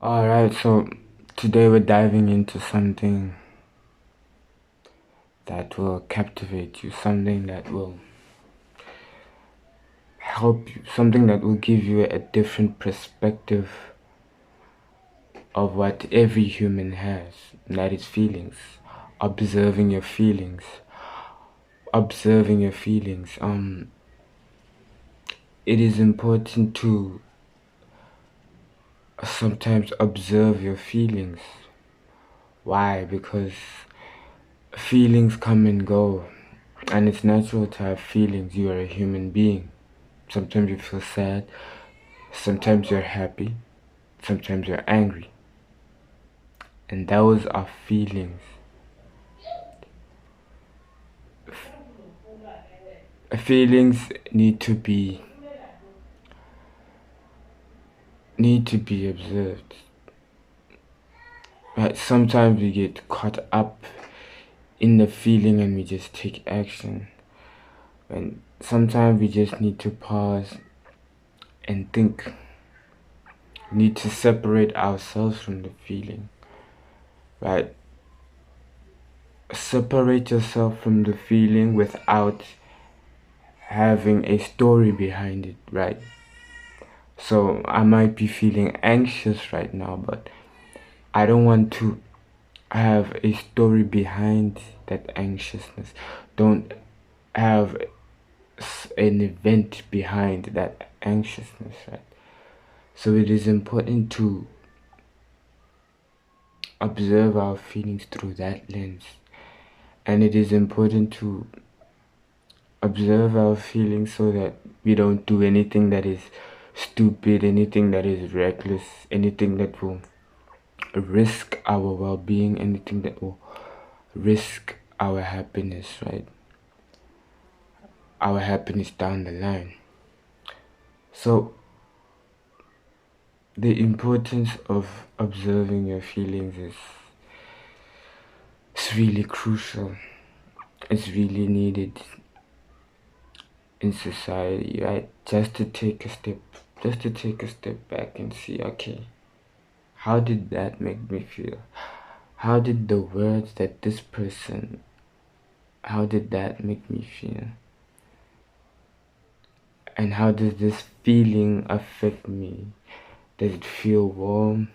Alright, so today we're diving into something that will captivate you, something that will help you, something that will give you a different perspective of what every human has, and that is feelings. Observing your feelings. Observing your feelings. It is important to sometimes observe your feelings. Why? Because feelings come and go, and it's natural to have feelings. You are a human being. Sometimes you feel sad, sometimes you're happy, sometimes you're angry. And those are feelings. Feelings need to be observed. But sometimes we get caught up in the feeling and we just take action. And sometimes we just need to pause and think. We need to separate ourselves from the feeling. Right? Separate yourself from the feeling without having a story behind it, right? So I might be feeling anxious right now, but I don't want to have a story behind that anxiousness. Don't have an event behind that anxiousness, right? So it is important to observe our feelings through that lens. And it is important to observe our feelings so that we don't do anything that is stupid, anything that is reckless, anything that will risk our well-being, anything that will risk our happiness, right? Our happiness down the line. So the importance of observing your feelings is really crucial. It's really needed in society, right? Just to take a step back and see, okay, how did that make me feel? How did the words that this person, how did that make me feel? And how does this feeling affect me? Does it feel warm?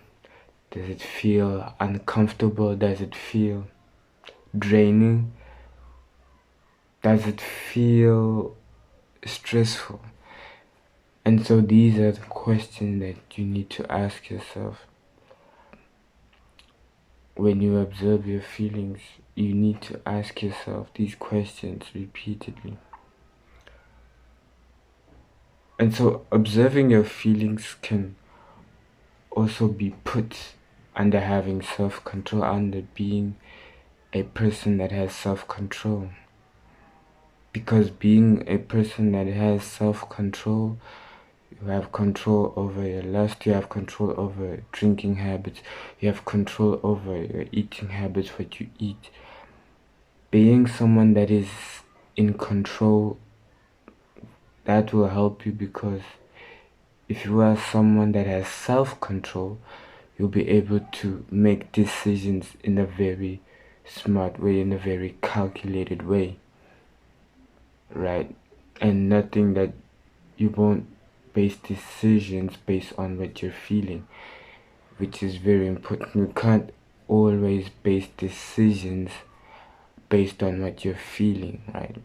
Does it feel uncomfortable? Does it feel draining? Does it feel stressful? And so these are the questions that you need to ask yourself. When you observe your feelings, you need to ask yourself these questions repeatedly. And so observing your feelings can also be put under having self-control, under being a person that has self-control. Because being a person that has self-control, you have control over your lust, you have control over drinking habits, you have control over your eating habits, what you eat. Being someone that is in control, that will help you, because if you are someone that has self-control, you'll be able to make decisions in a very smart way, in a very calculated way, right? And nothing that you won't base decisions based on what you're feeling, which is very important. You can't always base decisions based on what you're feeling, right?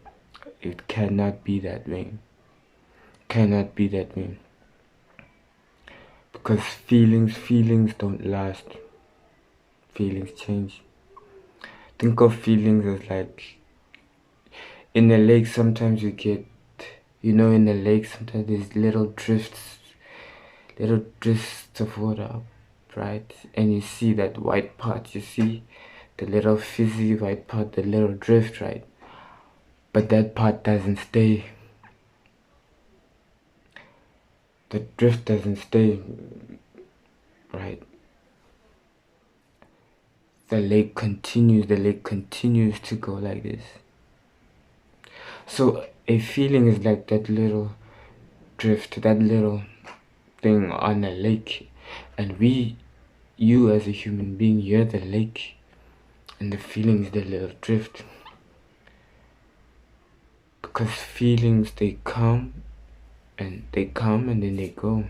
It cannot be that way. Cannot be that way. Because feelings don't last. Feelings change. Think of feelings as like in the lake. Sometimes you get, in the lake sometimes there's little drifts of water, right? And you see that white part, you see the little fizzy white part, the little drift, right? But that part doesn't stay. The drift doesn't stay, right? The lake continues to go like this. So a feeling is like that little drift, that little thing on a lake, and we you as a human being, you're the lake, and the feelings the little drift. Because feelings, they come and then they go.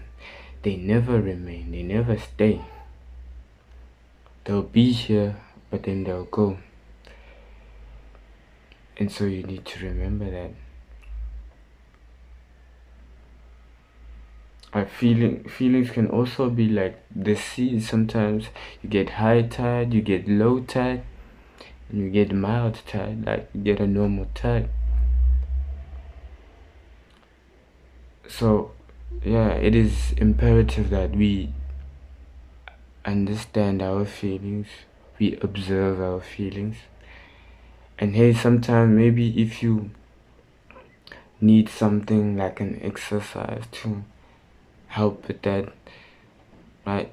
They never remain, they never stay. They'll be here, but then they'll go. And so you need to remember that. Feelings can also be like the sea. Sometimes you get high tide, you get low tide, and you get mild tide, like you get a normal tide. So yeah, it is imperative that we understand our feelings, we observe our feelings. And hey, sometimes maybe if you need something like an exercise to help with that, right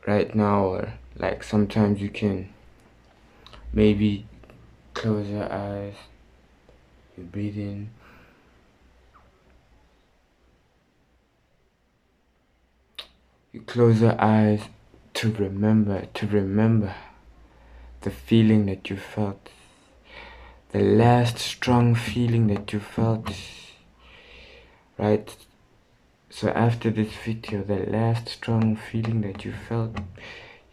right now, or like sometimes you can maybe close your eyes, you breathe in, you close your eyes to remember the feeling that you felt, the last strong feeling that you felt, right? So after this video, the last strong feeling that you felt,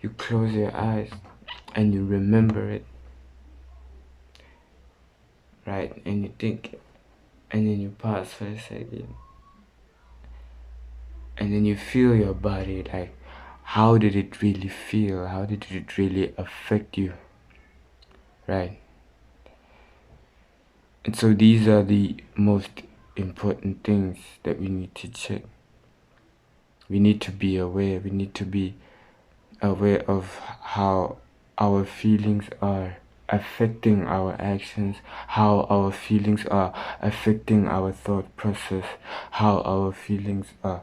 you close your eyes and you remember it, right? And you think, and then you pause for a second, and then you feel your body, like how did it really feel, how did it really affect you, right? And so these are the most important things that we need to check. We need to be aware, we need to be aware of how our feelings are affecting our actions, how our feelings are affecting our thought process, how our feelings are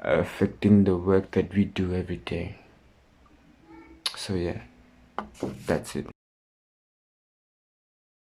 affecting the work that we do every day. So yeah, that's it.